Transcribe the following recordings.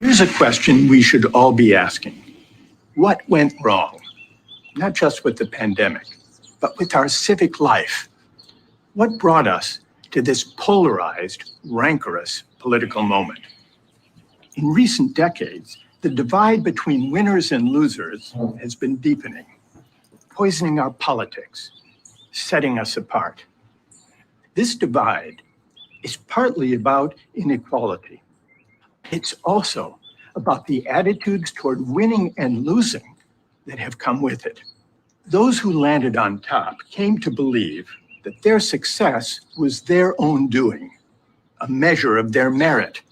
Here's a question we should all be asking. What went wrong? Not just with the pandemic, but with our civic life. What brought us to this polarized, rancorous political moment? In recent decades, the divide between winners and losers has been deepening, poisoning our politics, setting us apart. This divide is partly about inequality. It's also about the attitudes toward winning and losing that have come with it. Those who landed on top came to believe that their success was their own doing, a measure of their merit,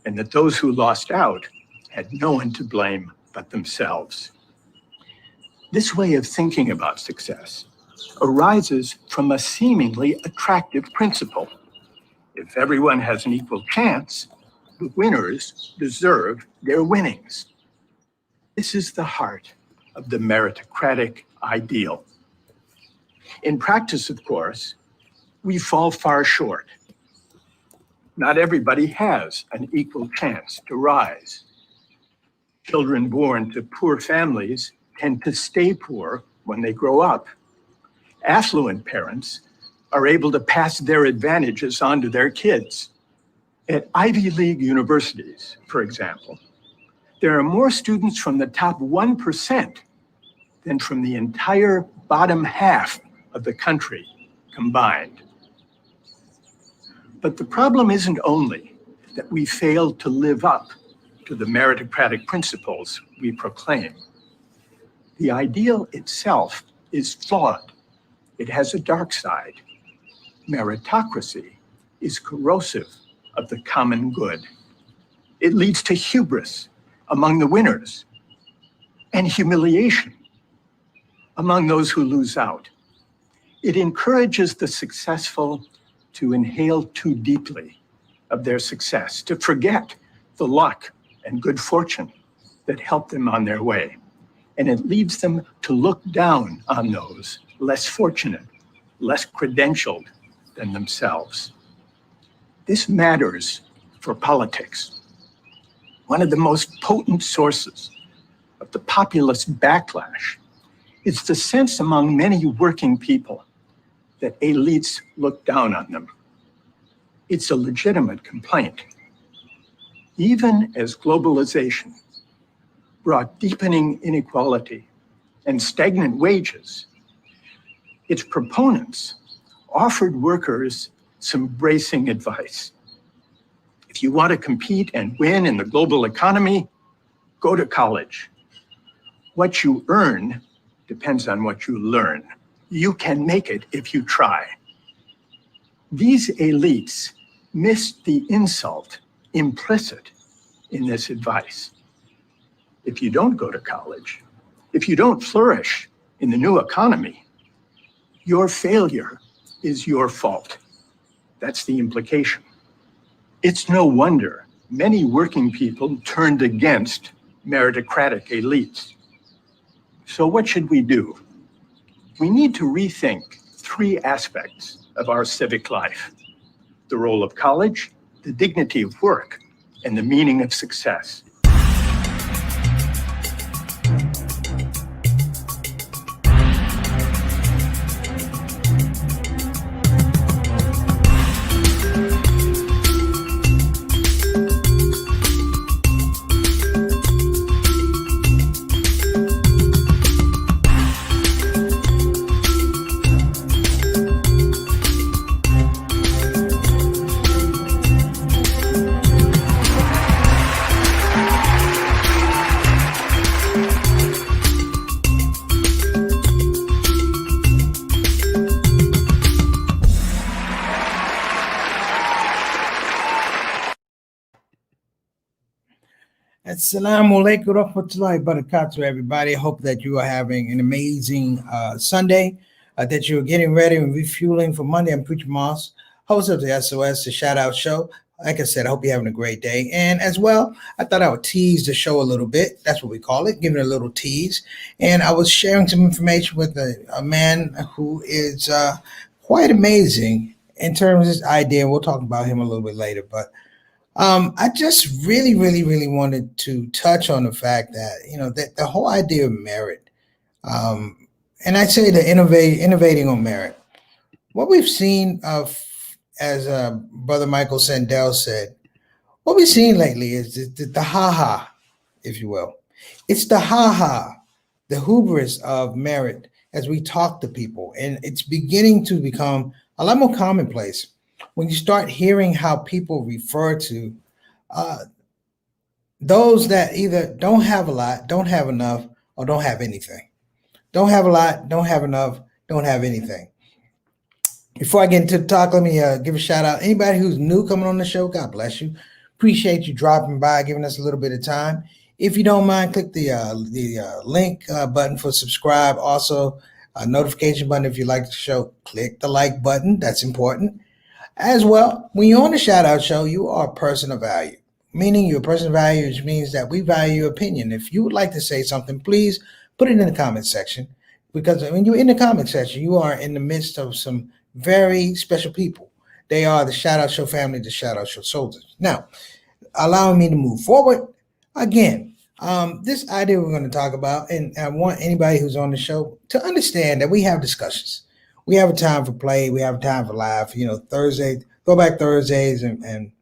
and that those who lost out had no one to blame but themselves. This way of thinking about success arises from a seemingly attractive principle. If everyone has an equal chance, the winners deserve their winnings. This is the heart of the meritocratic ideal. In practice, of course, we fall far short. Not everybody has an equal chance to rise. Children born to poor families tend to stay poor when they grow up. Affluent parents are able to pass their advantages on to their kids. At Ivy League universities, for example, there are more students from the top 1% than from the entire bottom half of the country combined. But the problem isn't only that we failed to live up to the meritocratic principles we proclaim. The ideal itself is flawed. It has a dark side. Meritocracy is corrosive of the common good. It leads to hubris among the winners and humiliation among those who lose out. It encourages the successful to inhale too deeply of their success, to forget the luck and good fortune that helped them on their way. And it leads them to look down on those less fortunate, less credentialed than themselves. This matters for politics. One of the most potent sources of the populist backlash is the sense among many working people that elites look down on them. It's a legitimate complaint. Even as globalization brought deepening inequality and stagnant wages, its proponents offered workers some bracing advice. If you want to compete and win in the global economy, go to college. What you earn depends on what you learn. You can make it if you try. These elites missed the insult implicit in this advice. If you don't go to college, if you don't flourish in the new economy, your failure is your fault. That's the implication. It's no wonder many working people turned against meritocratic elites. So what should we do? We need to rethink three aspects of our civic life: the role of college, the dignity of work, and the meaning of success. Assalamu alaikum warahmatullahi wabarakatuh, everybody. I hope that you are having an amazing Sunday, that you're getting ready and refueling for Monday. I'm Preacher Moss, host of the SOS, the Shout Out Show. Like I said, I hope you're having a great day. And as well, I thought I would tease the show a little bit. That's what we call it, giving it a little tease. And I was sharing some information with a man who is quite amazing in terms of his idea. We'll talk about him a little bit later. But I just really wanted to touch on the fact that, that the whole idea of merit, and I'd say the innovating on merit. What we've seen as Brother Michael Sandel said, what we've seen lately is the ha-ha, if you will. It's the ha-ha, the hubris of merit as we talk to people. And it's beginning to become a lot more commonplace when you start hearing how people refer to uh, those that either don't have a lot, don't have enough, or don't have anything. Don't have a lot, don't have enough, don't have anything. Before I get into the talk, let me give a shout out. Anybody who's new coming on the show, God bless you. Appreciate you dropping by, giving us a little bit of time. If you don't mind, click the link button for subscribe. Also, a notification button if you like the show. Click the like button. That's important. As well, when you're on the shout out show, you are a person of value. Meaning you're a person of value, which means that we value your opinion. If you would like to say something, please put it in the comment section. Because when you're in the comment section, you are in the midst of some very special people. They are the Shout Out Show family, the Shout Out Show soldiers. Now, allowing me to move forward again, this idea we're going to talk about, and I want anybody who's on the show to understand that we have discussions. We have a time for play. We have a time for laugh. Thursday, Throwback Thursdays, and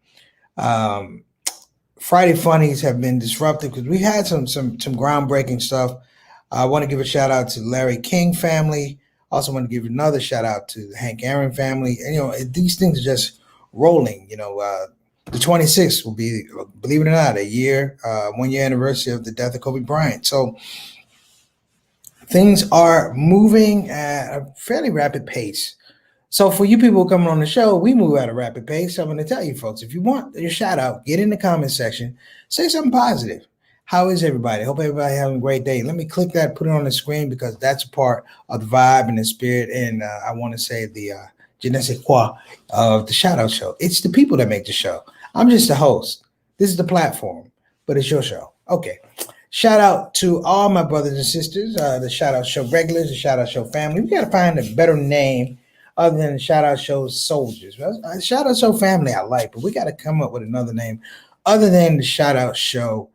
Friday Funnies have been disrupted because we had some groundbreaking stuff. I want to give a shout out to Larry King family. Also want to give another shout out to the Hank Aaron family. And, these things are just rolling. The 26th will be, believe it or not, 1 year anniversary of the death of Kobe Bryant. So things are moving at a fairly rapid pace. So for you people coming on the show, we move at a rapid pace. So I'm going to tell you folks, if you want your shout out, get in the comment section, say something positive. How is everybody? Hope everybody having a great day. Let me click that, put it on the screen, because that's a part of the vibe and the spirit. And I want to say the je ne sais quoi of the Shout Out Show. It's the people that make the show. I'm just the host. This is the platform, but it's your show. Okay. Shout out to all my brothers and sisters, the Shout Out Show regulars, the Shout Out Show family. We got to find a better name other than the Shout Out Show soldiers. Shout Out Show family I like, but we got to come up with another name other than the Shout Out Show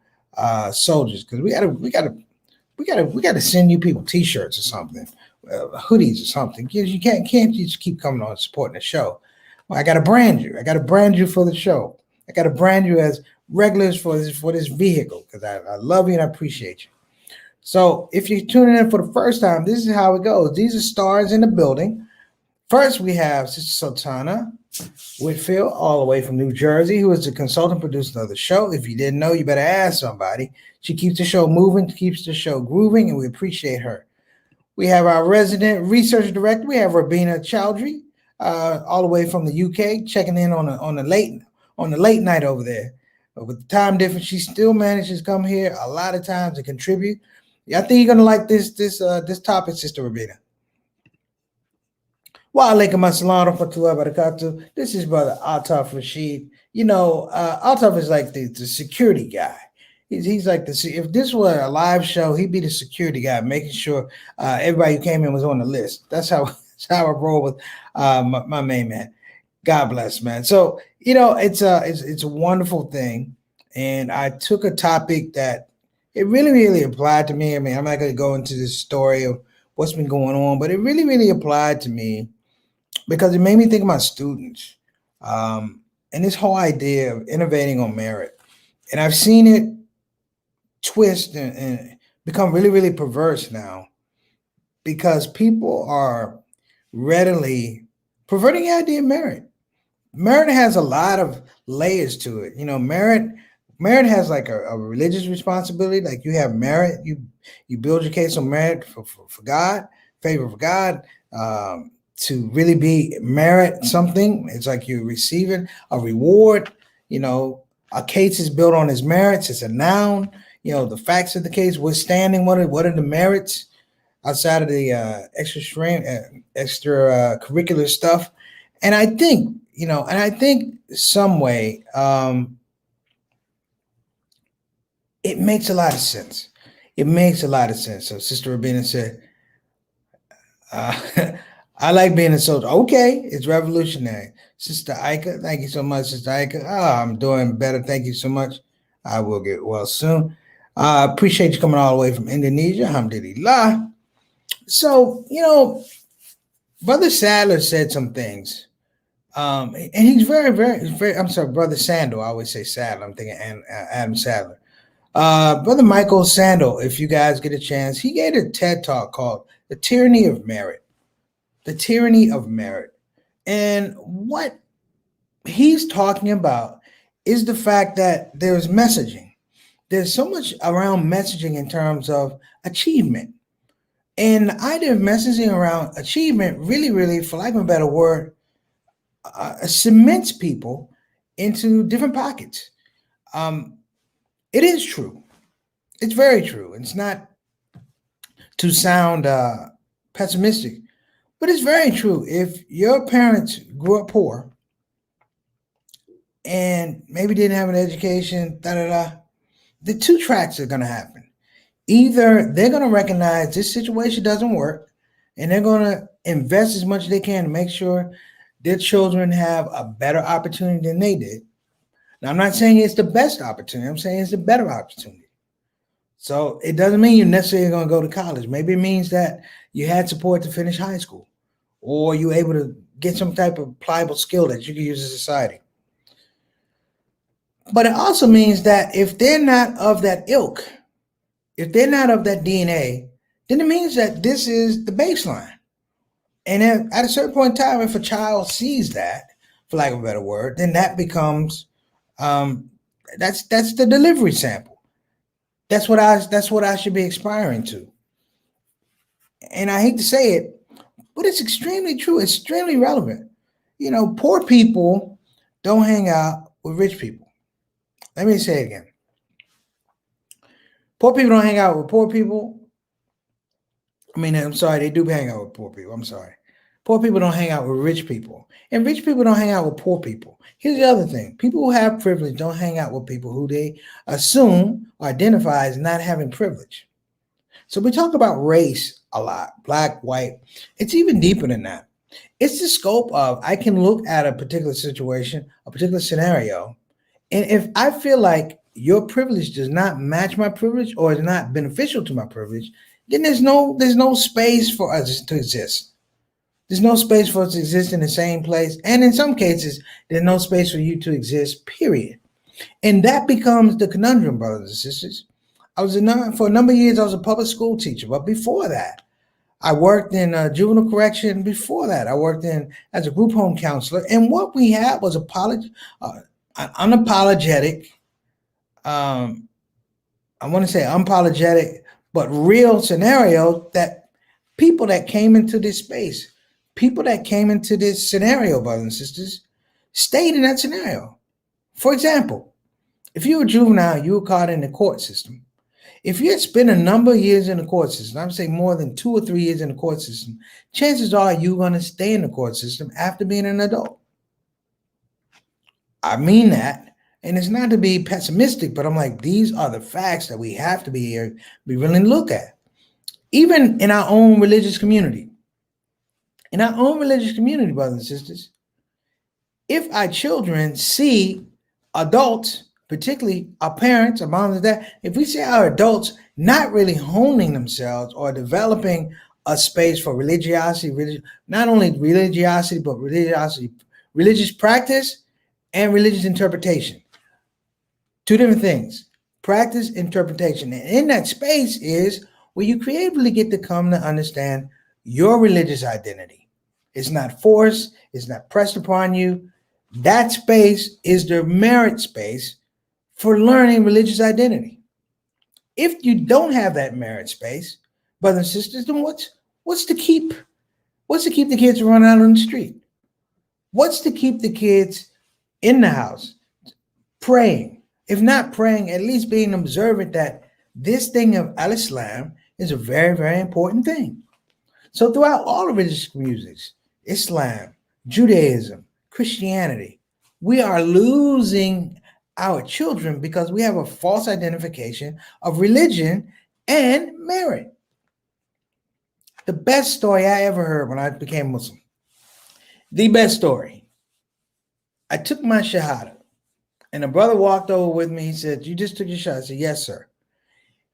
soldiers, because we gotta send you people t-shirts or something, hoodies or something, because you can't just keep coming on supporting the show. Well, I gotta brand you for the show. I gotta brand you as regulars for this vehicle, because I love you and I appreciate you. So if you're tuning in for the first time, this is how it goes. These are stars in the building. First, we have Sister Sultana Whitfield, all the way from New Jersey, who is the consultant producer of the show. If you didn't know, you better ask somebody. She keeps the show moving, keeps the show grooving, and we appreciate her. We have our resident research director. We have Rabina Chowdhury, all the way from the UK, checking in on the late night over there. But with the time difference, she still manages to come here a lot of times to contribute. Yeah, I think you're gonna like this topic, Sister Rabina. Wa alaikum assalam wa rahmatullahi wa barakatuh. This is Brother Altaf Rashid. Altaf is like the security guy. He's like if this were a live show, he'd be the security guy, making sure everybody who came in was on the list. That's how I roll with my main man. God bless, man. So it's a wonderful thing, and I took a topic that it really applied to me. I mean, I'm not going to go into this story of what's been going on, but it really applied to me, because it made me think about students and this whole idea of innovating on merit. And I've seen it twist and become really perverse now, because people are readily perverting the idea of merit. Merit has a lot of layers to it. Merit has like a religious responsibility. Like you have merit, you build your case on merit for God, favor for God. To really be merit something, it's like you're receiving a reward. A case is built on its merits. It's a noun. The facts of the case, withstanding what are the merits outside of the extracurricular stuff. And I think, some way it makes a lot of sense. It makes a lot of sense. So Sister Rabina said, I like being a soldier. Okay, it's revolutionary. Sister Ika, thank you so much, Sister Ika. I'm doing better. Thank you so much. I will get well soon. Appreciate you coming all the way from Indonesia. Alhamdulillah. So, Brother Sadler said some things. And he's very, I'm sorry, Brother Sandal. I always say Sadler. I'm thinking Adam Sadler. Brother Michael Sandal, if you guys get a chance, he gave a TED talk called The Tyranny of Merit. The Tyranny of Merit. And what he's talking about is the fact that there's messaging. There's so much around messaging in terms of achievement. And the idea of messaging around achievement really, for lack of a better word, cements people into different pockets. It is true. It's very true. It's not to sound pessimistic, but it's very true. If your parents grew up poor and maybe didn't have an education, the two tracks are going to happen. Either they're going to recognize this situation doesn't work and they're going to invest as much as they can to make sure their children have a better opportunity than they did. Now, I'm not saying it's the best opportunity. I'm saying it's a better opportunity. So it doesn't mean you're necessarily going to go to college. Maybe it means that you had support to finish high school, or you're able to get some type of pliable skill that you can use in society. But it also means that if they're not of that ilk, if they're not of that DNA, then it means that this is the baseline. And at a certain point in time, if a child sees that, for lack of a better word, then that becomes that's the delivery sample. That's what I should be aspiring to. And I hate to say it, but it's extremely true. It's extremely relevant. Poor people don't hang out with rich people. Let me say it again. Poor people don't hang out with poor people. I'm sorry, they do hang out with poor people. I'm sorry. Poor people don't hang out with rich people. And rich people don't hang out with poor people. Here's the other thing. People who have privilege don't hang out with people who they assume or identify as not having privilege. So we talk about race a lot, black, white. It's even deeper than that. It's the scope of I can look at a particular situation, a particular scenario, and if I feel like your privilege does not match my privilege or is not beneficial to my privilege, then there's no space for us to exist. There's no space for us to exist in the same place. And in some cases, there's no space for you to exist, period. And that becomes the conundrum, brothers and sisters. For a number of years, I was a public school teacher. But before that, I worked in juvenile correction. Before that, I worked as a group home counselor. And what we had was unapologetic, I want to say unapologetic, but real scenario that people that came into this space, people that came into this scenario, brothers and sisters, stayed in that scenario. For example, if you were juvenile, you were caught in the court system. If you had spent a number of years in the court system, I'm saying more than 2 or 3 years in the court system, chances are you're going to stay in the court system after being an adult. I mean that. And it's not to be pessimistic, but I'm like, these are the facts that we have to be willing to look at. Even in our own religious community. In our own religious community, brothers and sisters, if our children see adults, particularly our parents, our moms and dads, if we see our adults not really honing themselves or developing a space for religiosity, not only religiosity, but religious practice and religious interpretation. Two different things, practice, interpretation. And in that space is where you creatively get to come to understand your religious identity. It's not forced. It's not pressed upon you. That space is the merit space for learning religious identity. If you don't have that merit space, brothers and sisters, then what's to keep the kids from running out on the street? What's to keep the kids in the house praying? If not praying, at least being observant that this thing of al-Islam is a very, very important thing. So throughout all the religious communities, Islam, Judaism, Christianity, we are losing our children because we have a false identification of religion and merit. The best story I ever heard when I became Muslim, the best story I took my shahada, and a brother walked over with me. He said, "You just took your shot." I said, "Yes, sir."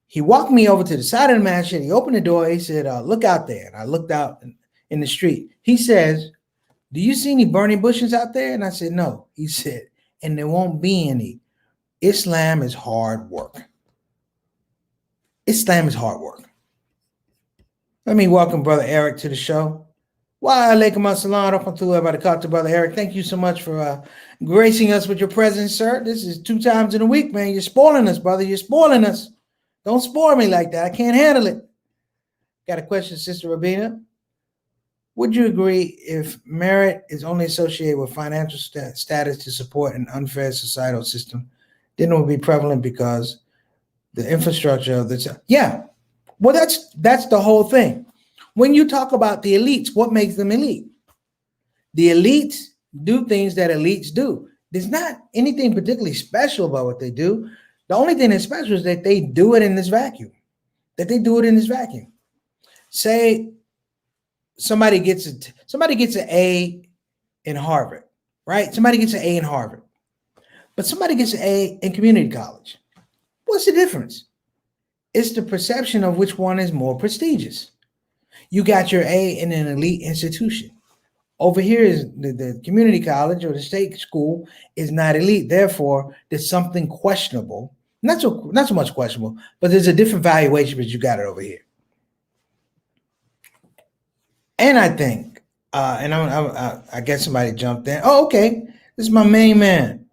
He walked me over to the side of the masjid. He opened the door. He said, "Look out there." And I looked out in the street. He says, "Do you see any burning bushes out there?" And I said, "No." He said, "And there won't be any. Islam is hard work. Islam is hard work." Let me welcome Brother Eric to the show. Wa alaikum assalam wa rahmatullahi wa barakatuh, Brother Eric. Thank you so much for gracing us with your presence, sir. This is 2 times in a week, man. You're spoiling us, brother. You're spoiling us. Don't spoil me like that. I can't handle it. Got a question, Sister Rabina. Would you agree if merit is only associated with financial status to support an unfair societal system, then it would be prevalent because the infrastructure of the... Yeah. Well, that's the whole thing. When you talk about the elites, what makes them elite? The elites do things that elites do. There's not anything particularly special about what they do. The only thing that's special is that they do it in this vacuum. Say somebody gets an A in Harvard, right? Somebody gets an A in Harvard, but somebody gets an A in community college. What's the difference? It's the perception of which one is more prestigious. You got your A in an elite institution. Over here is the community college or the state school is not elite. Therefore, there's something questionable. Not so much questionable, but there's a different valuation, but you got it over here. And I think, I guess somebody jumped in. Oh, okay. This is my main man.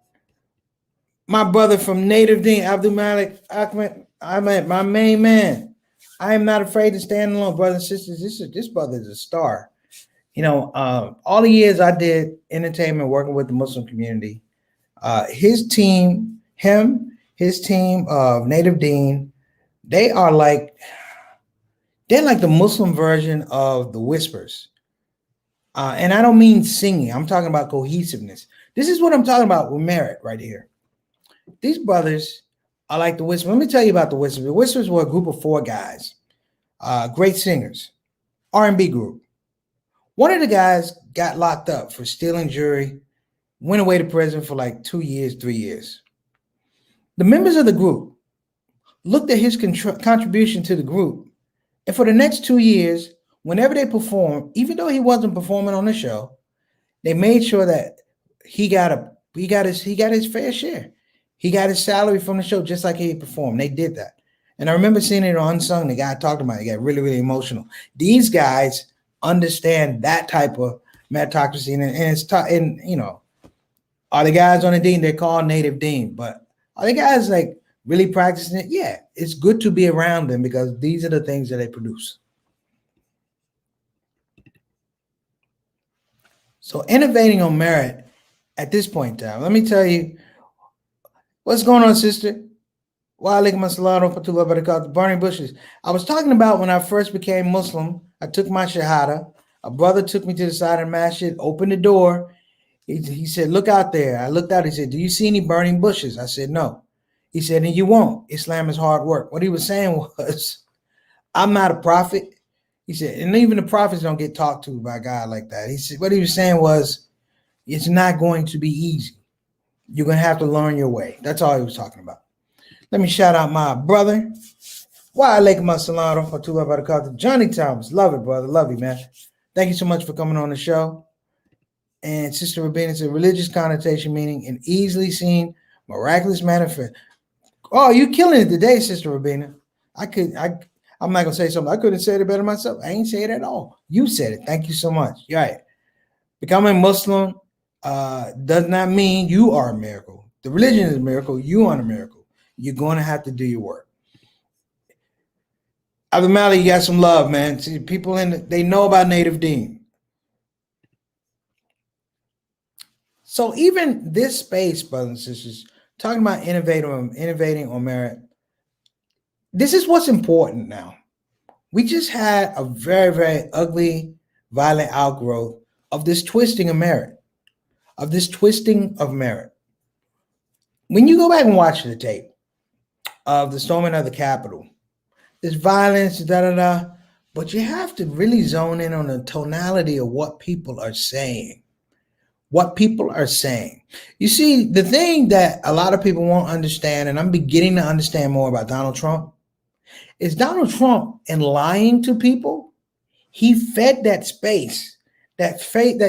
My brother from Native Dean, Abdul Malik Ahmed, my main man. I am not afraid to stand alone, brothers and sisters. This brother is a star. You know, all the years I did entertainment working with the Muslim community, his team of Native Dean, they're like the Muslim version of the Whispers. And I don't mean singing. I'm talking about cohesiveness. This is what I'm talking about with merit right here. These brothers are like the Whispers. Let me tell you about the Whispers. The Whispers were a group of 4 guys, great singers, R&B group. One of the guys got locked up for stealing jewelry, went away to prison for like 2 years, 3 years. The members of the group looked at his contribution to the group, and for the next 2 years, whenever they performed, even though he wasn't performing on the show, they made sure that he got his fair share. He got his salary from the show just like he performed. They did that. And I remember seeing it on Unsung. The guy talked about it. He got really, really emotional. These guys understand that type of meritocracy. And you know, are the guys on the dean? They're called Native Dean. But are the guys like really practicing it? Yeah. It's good to be around them because these are the things that they produce. So innovating on merit at this point in time, let me tell you, what's going on, sister? Wa alaikum assalam wa rahmatullahi wa barakatuh. Burning bushes. I was talking about when I first became Muslim, I took my shahada. A brother took me to the side of the masjid, opened the door. He said, "Look out there." I looked out. He said, "Do you see any burning bushes?" I said, "No." He said, "And you won't. Islam is hard work." What he was saying was, I'm not a prophet. He said, and even the prophets don't get talked to by a guy like that. He said, what he was saying was, it's not going to be easy. You're going to have to learn your way. That's all he was talking about. Let me shout out my brother. Wa alaikum assalam wa rahmatullahi wa barakatuh. Johnny Thomas. Love it, brother. Love you, man. Thank you so much for coming on the show. And Sister Rabina said, religious connotation meaning an easily seen miraculous manifest. Oh, you killing it today, Sister Rabina. I'm not gonna say something. I couldn't say it better myself. I ain't say it at all. You said it. Thank you so much. You're right. Becoming Muslim does not mean you are a miracle. The religion is a miracle. You are a miracle. You're going to have to do your work. Abdul Malik, you got some love, man. See, people they know about Native Dean. So even this space, brothers and sisters, talking about innovating on merit, this is what's important now. We just had a very, very ugly, violent outgrowth of this twisting of merit, When you go back and watch the tape of the storming of the Capitol, there's violence, but you have to really zone in on the tonality of what people are saying. what people are saying. You see, the thing that a lot of people won't understand, and I'm beginning to understand more about Donald Trump, is Donald Trump, in lying to people, he fed that space, that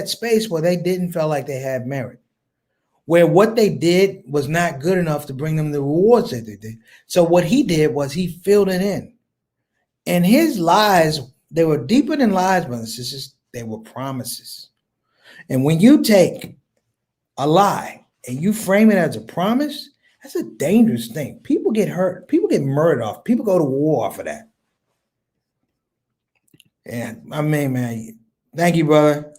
space where they didn't feel like they had merit, where what they did was not good enough to bring them the rewards that they did. So what he did was he filled it in. And his lies, they were deeper than lies, brothers and sisters. They were promises. And when you take a lie and you frame it as a promise, that's a dangerous thing. People get hurt. People get murdered off. People go to war off of that. And I mean, man, thank you, brother.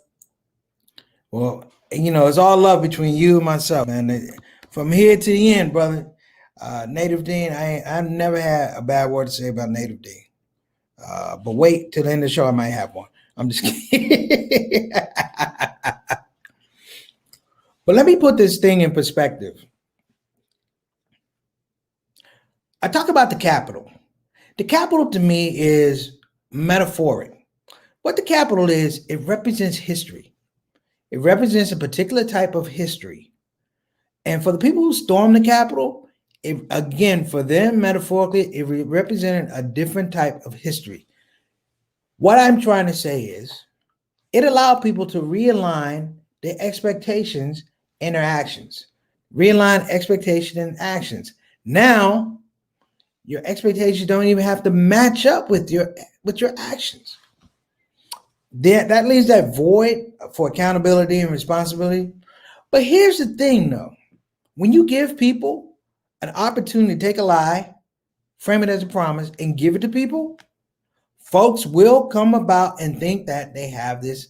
Well, it's all love between you and myself, man. From here to the end, brother. Native Dean, I never had a bad word to say about Native Dean. But wait till the end of the show, I might have one. I'm just kidding. But let me put this thing in perspective. I talk about the Capitol. The Capitol to me is metaphoric. What the Capitol is, it represents history. It represents a particular type of history. And for the people who stormed the Capitol, again, for them, metaphorically, it represented a different type of history. What I'm trying to say is, it allowed people to realign their expectations and their actions. Realign expectation and actions. Now, your expectations don't even have to match up with your actions. That leaves that void for accountability and responsibility. But here's the thing, though. When you give people an opportunity to take a lie, frame it as a promise, and give it to people, folks will come about and think that they have this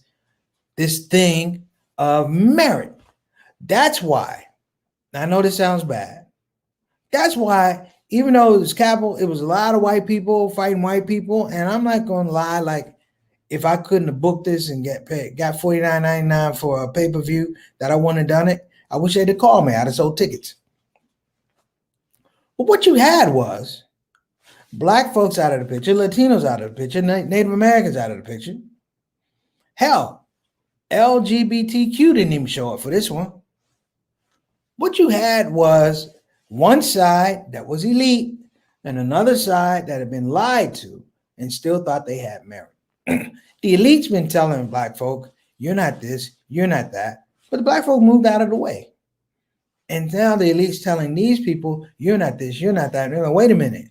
thing of merit. That's why, I know this sounds bad. That's why, even though it was Capitol, it was a lot of white people fighting white people. And I'm not going to lie, like, if I couldn't have booked this and got $49.99 for a pay-per-view that I wouldn't have done it, I wish they'd have called me. I'd have sold tickets. But what you had was Black folks out of the picture, Latinos out of the picture, Native Americans out of the picture. Hell, LGBTQ didn't even show up for this one. What you had was one side that was elite and another side that had been lied to and still thought they had merit. The elite's been telling Black folk, you're not this, you're not that. But the Black folk moved out of the way. And now the elite's telling these people, you're not this, you're not that. Like, wait a minute.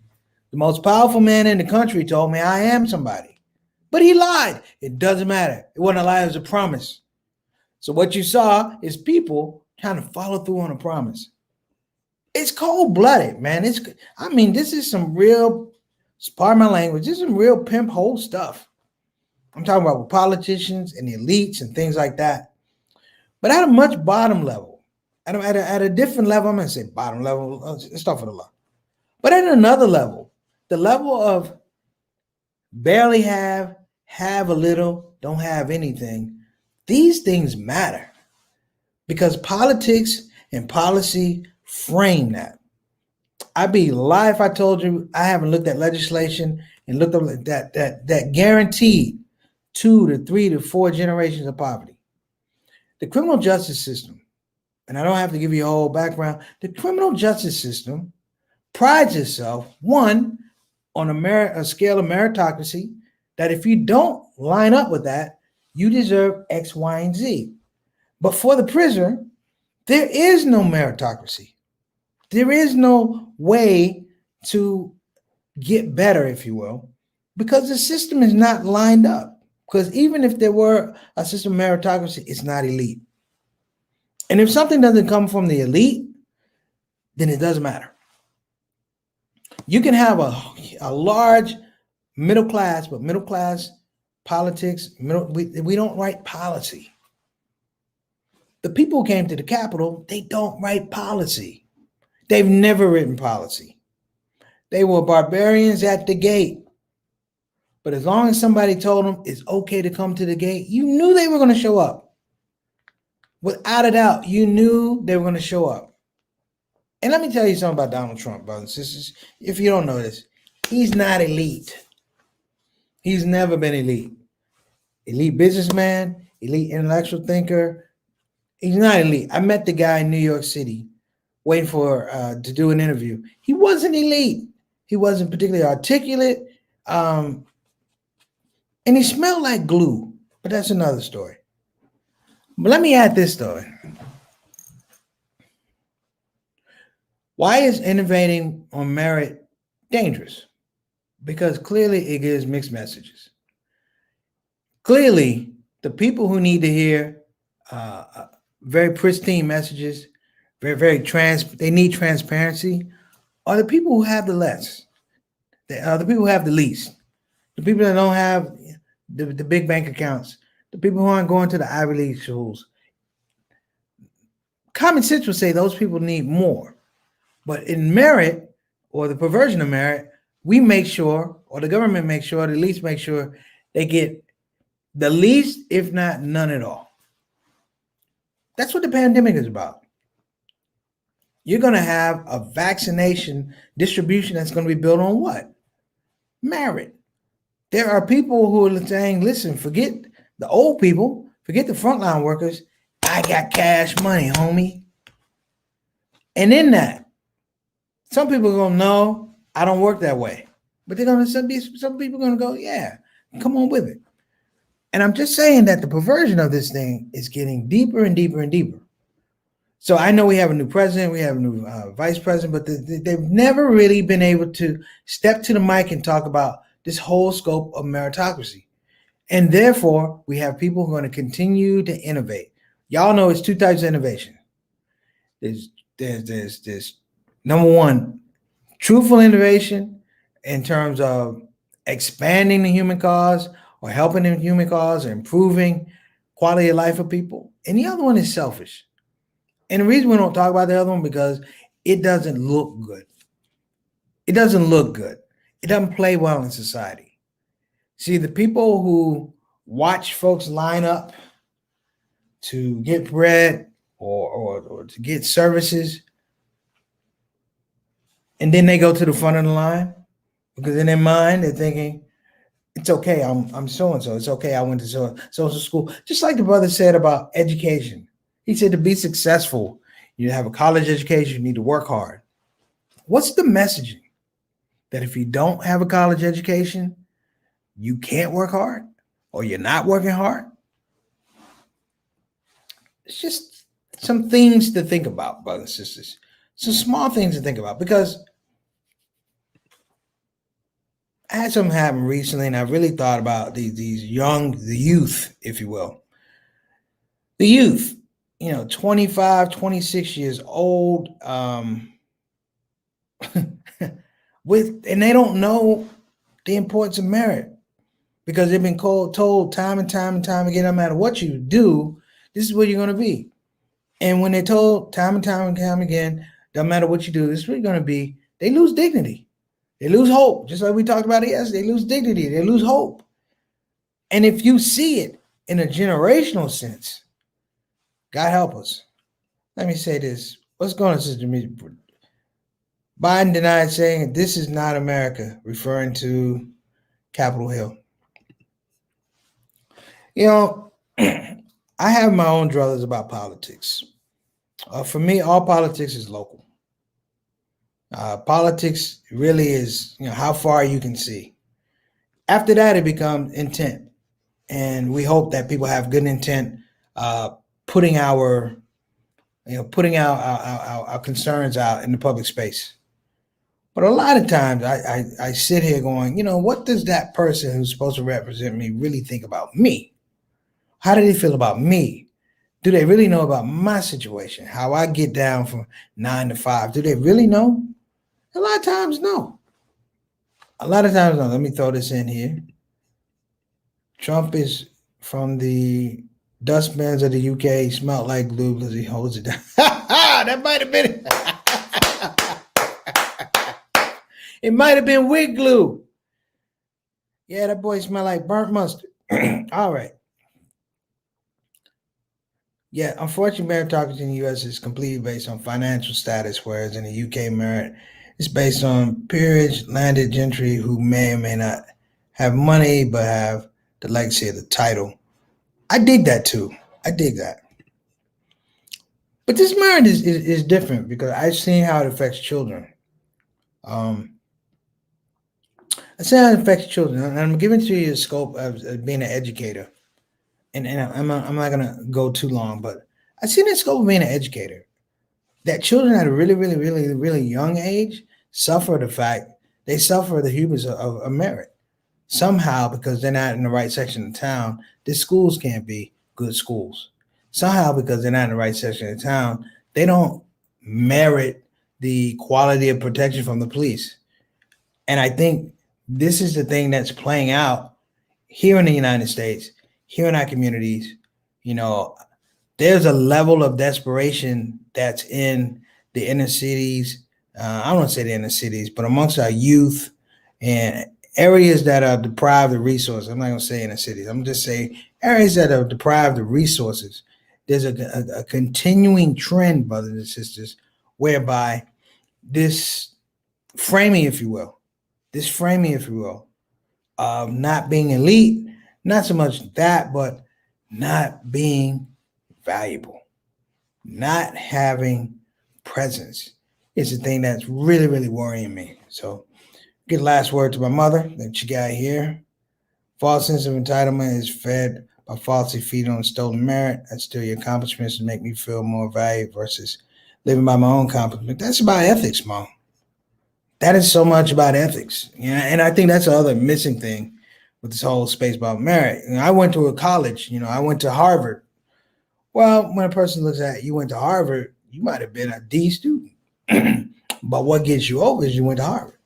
The most powerful man in the country told me I am somebody. But he lied. It doesn't matter. It wasn't a lie, it was a promise. So what you saw is people trying to follow through on a promise. It's cold-blooded, man. This is some real, pardon my language, this is some real pimp hole stuff. I'm talking about with politicians and the elites and things like that. But at a much bottom level, at a different level, I'm going to say bottom level, let's start with the low. But at another level, the level of barely have a little, don't have anything, these things matter because politics and policy frame that. I'd be lying if I told you I haven't looked at legislation and looked at that guaranteed 2 to 3 to 4 generations of poverty. The criminal justice system, and I don't have to give you a whole background, the criminal justice system prides itself, one, on a scale of meritocracy, that if you don't line up with that, you deserve X, Y, and Z. But for the prisoner, there is no meritocracy. There is no way to get better, if you will, because the system is not lined up. Because even if there were a system of meritocracy, it's not elite. And if something doesn't come from the elite, then it doesn't matter. You can have a large middle class, but middle class politics, we don't write policy. The people who came to the Capitol, they don't write policy. They've never written policy. They were barbarians at the gate. But as long as somebody told them it's okay to come to the gate, you knew they were going to show up. Without a doubt, you knew they were going to show up. And let me tell you something about Donald Trump, brothers and sisters. If you don't know this, he's not elite. He's never been elite. Elite businessman, elite intellectual thinker, He's not elite. I met the guy in New York City waiting for to do an interview. He wasn't elite. He wasn't particularly articulate. And he smelled like glue, but that's another story. But let me add this story. Why is innovating on merit dangerous? Because clearly it gives mixed messages. Clearly, the people who need to hear very pristine messages, they need transparency, are the people who have the less. They are the people who have the least. The people that don't have the big bank accounts, the people who aren't going to the Ivy League schools. Common sense would say those people need more. But in merit, or the perversion of merit, we make sure, or the government makes sure, the least make sure they get the least, if not none at all. That's what the pandemic is about. You're going to have a vaccination distribution that's going to be built on what? Merit. There are people who are saying, listen, forget the old people, forget the frontline workers. I got cash money, homie. And in that, some people are going to know I don't work that way. But they're going to, some people are going to go, yeah, come on with it. And I'm just saying that the perversion of this thing is getting deeper and deeper and deeper. So I know we have a new president, we have a new vice president, but they've never really been able to step to the mic and talk about this whole scope of meritocracy. And therefore, we have people who are going to continue to innovate. Y'all know it's two types of innovation. There's number one, truthful innovation in terms of expanding the human cause or helping the human cause or improving quality of life for people. And the other one is selfish. And the reason we don't talk about the other one because it doesn't look good. It doesn't look good. It doesn't play well in society. See, the people who watch folks line up to get bread or to get services, and then they go to the front of the line because in their mind they're thinking, it's okay, I'm so-and-so. It's okay, I went to so-and-so school. Just like the brother said about education. He said to be successful, you have a college education, you need to work hard. What's the messaging? That if you don't have a college education, you can't work hard or you're not working hard? It's just some things to think about, brothers and sisters. Some small things to think about because I had something happen recently and I really thought about the youth, if you will. The youth, 25, 26 years old, and they don't know the importance of merit because they've been told time and time and time again, no matter what you do, this is where you're going to be. And when they're told time and time and time again, no matter what you do, this is where you're going to be, they lose dignity. They lose hope. Just like we talked about it yesterday, they lose dignity. They lose hope. And if you see it in a generational sense, God help us. Let me say this. What's going on, Sister Demetri? Biden denied saying this is not America, referring to Capitol Hill. I have my own druthers about politics. For me, all politics is local. Politics really is, how far you can see. After that, it becomes intent. And we hope that people have good intent, putting our concerns out in the public space. But a lot of times I sit here going, what does that person who's supposed to represent me really think about me? How do they feel about me? Do they really know about my situation? How I get down from 9 to 5? Do they really know? A lot of times, no. A lot of times, no. Let me throw this in here. Trump is from the dustbins of the UK. He smelled like glue because he holds it down. That might have been it. It might have been wig glue. Yeah, that boy smelled like burnt mustard. All right. Yeah, unfortunately, meritocracy in the U.S. is completely based on financial status, whereas in the U.K., merit is based on peerage, landed gentry who may or may not have money but have the legacy of the title. I dig that too. I dig that. But this merit is different because I've seen how it affects children. Um, I see how it affects children, and I'm giving to you a scope of being an educator. And I'm not going to go too long, but I see the scope of being an educator. That children at a really, really, really, really young age suffer they suffer the hubris of merit. Somehow, because they're not in the right section of town, the schools can't be good schools. Somehow, because they're not in the right section of town, they don't merit the quality of protection from the police. And I think this is the thing that's playing out here in the United States, here in our communities. You know, there's a level of desperation that's in the inner cities. I don't want to say the inner cities, but amongst our youth and areas that are deprived of resources. I'm not going to say inner cities. I'm just saying areas that are deprived of resources. There's a continuing trend, brothers and sisters, whereby this framing, if you will, of not being elite, not so much that, but not being valuable, not having presence is the thing that's really, really worrying me. So, get the last word to my mother that you got here. False sense of entitlement is fed by falsely feeding on stolen merit. I steal your accomplishments to make me feel more valued versus living by my own accomplishment. That's about ethics, Mom. That is so much about ethics. Yeah, and I think that's the other missing thing with this whole space about merit. I went to a college, I went to Harvard. Well, when a person looks at you went to Harvard, you might have been a D student. But what gets you over is you went to Harvard.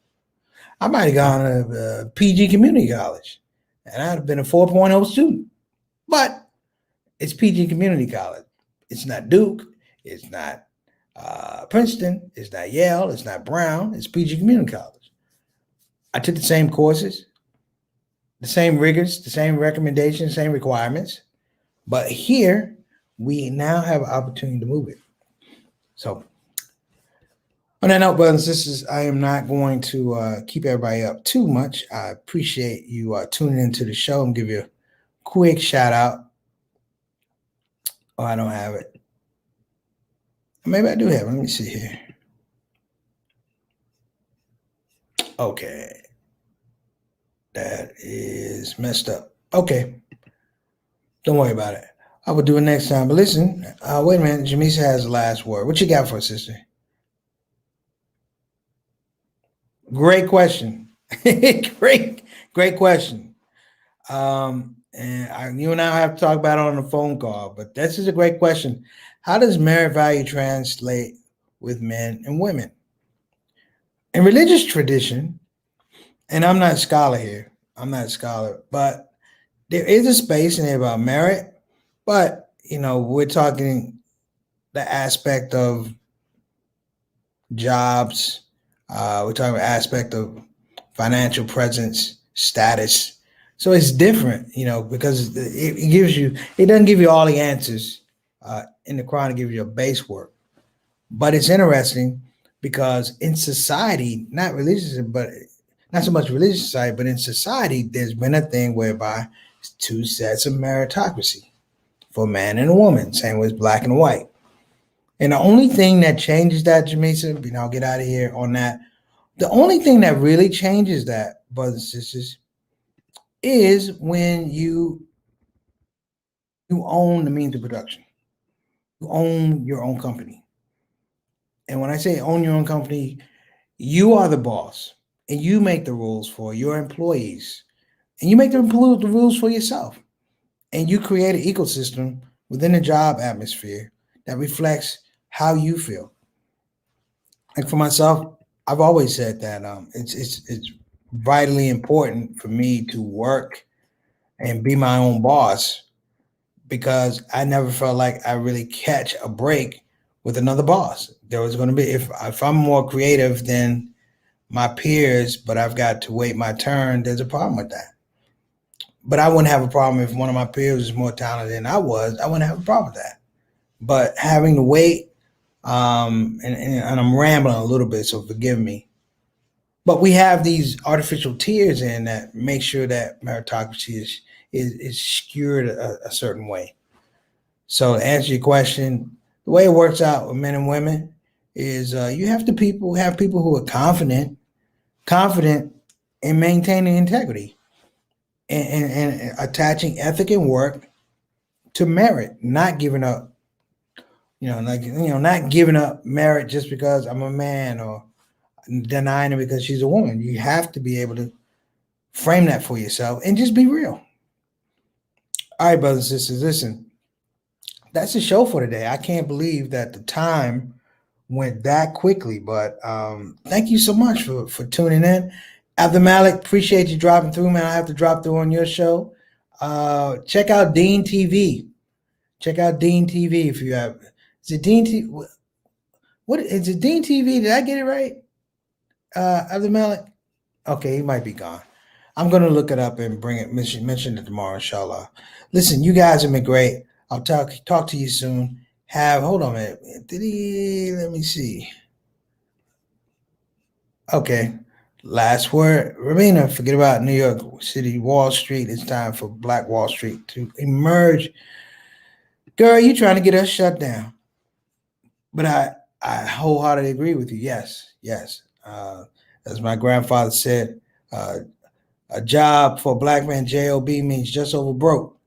I might have gone to PG Community College, and I'd have been a 4.0 student. But it's PG Community College. It's not Duke. It's not Princeton. It's not Yale. It's not Brown. It's PG Community College. I took the same courses, the same rigors, the same recommendations, same requirements. But here, we now have an opportunity to move it. So, on that note, brothers and sisters, I am not going to keep everybody up too much. I appreciate you tuning into the show and give you a quick shout out. Oh, I don't have it. Maybe I do have it. Let me see here. Okay. That is messed up. Okay. Don't worry about it. I will do it next time. But listen, wait a minute. Jamisa has the last word. What you got for us, sister? Great question. great question. You and I have to talk about it on the phone call, but this is a great question. How does merit value translate with men and women? In religious tradition, and I'm not a scholar here, but there is a space in there about merit, but we're talking the aspect of jobs, we're talking about aspect of financial presence, status. So it's different, because it doesn't give you all the answers in the Quran. It gives you a base work. But it's interesting because in society, not so much religious society, but in society, there's been a thing whereby it's two sets of meritocracy for a man and a woman, same with black and white. And the only thing that changes that, Jamisa, I'll get out of here on that. The only thing that really changes that, brothers and sisters, is when you own the means of production. You own your own company. And when I say own your own company, you are the boss and you make the rules for your employees and you make the rules for yourself. And you create an ecosystem within the job atmosphere that reflects how you feel. Like for myself, I've always said that it's vitally important for me to work and be my own boss because I never felt like I really catch a break with another boss. There was going to be, if I'm more creative than my peers, but I've got to wait my turn, there's a problem with that. But I wouldn't have a problem if one of my peers was more talented than I was. I wouldn't have a problem with that. But having to wait, and I'm rambling a little bit, so forgive me. But we have these artificial tiers in that make sure that meritocracy is skewed a certain way. So to answer your question, the way it works out with men and women is you have people who are confident in maintaining integrity and attaching ethic and work to merit, not giving up, not giving up merit just because I'm a man or denying it because she's a woman. You have to be able to frame that for yourself and just be real. All right, brothers and sisters, listen, that's the show for today. I can't believe that the time went that quickly, but thank you so much for tuning in. Abdul Malik, appreciate you dropping through, man. I have to drop through on your show. Check out Dean TV. Check out Dean TV if you have. Is it Dean TV? What is it? Dean TV? Did I get it right? Abdul Malik? Okay, he might be gone. I'm gonna look it up and bring it. Mention it tomorrow, inshallah. Listen, you guys have been great. I'll talk to you soon. Hold on a minute. Let me see. Okay. Last word. Ramina, forget about New York City, Wall Street. It's time for Black Wall Street to emerge. Girl, you trying to get us shut down. But I wholeheartedly agree with you. Yes. As my grandfather said, a job for a black man, job, means just over broke.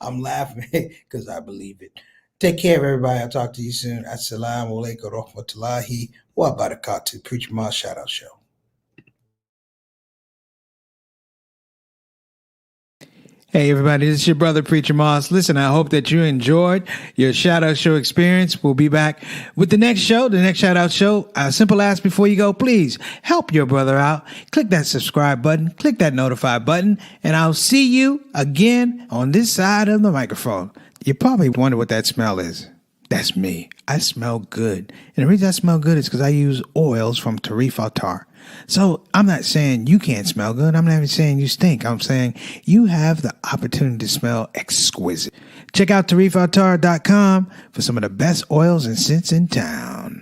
I'm laughing because I believe it. Take care of everybody. I'll talk to you soon. Assalamu alaikum wa rahmatullahi wa barakatuh. Preacher Ma ShOUT Show. Hey everybody, this is your brother Preacher Moss. Listen, I hope that you enjoyed your ShOUT Show experience. We'll be back with the next show, the next ShOUT Show. A simple ask before you go, please help your brother out. Click that subscribe button, click that notify button, and I'll see you again on this side of the microphone. You probably wonder what that smell is. That's me. I smell good. And the reason I smell good is because I use oils from Tarif Altar. So I'm not saying you can't smell good. I'm not even saying you stink. I'm saying you have the opportunity to smell exquisite. Check out TarifAltar.com for some of the best oils and scents in town.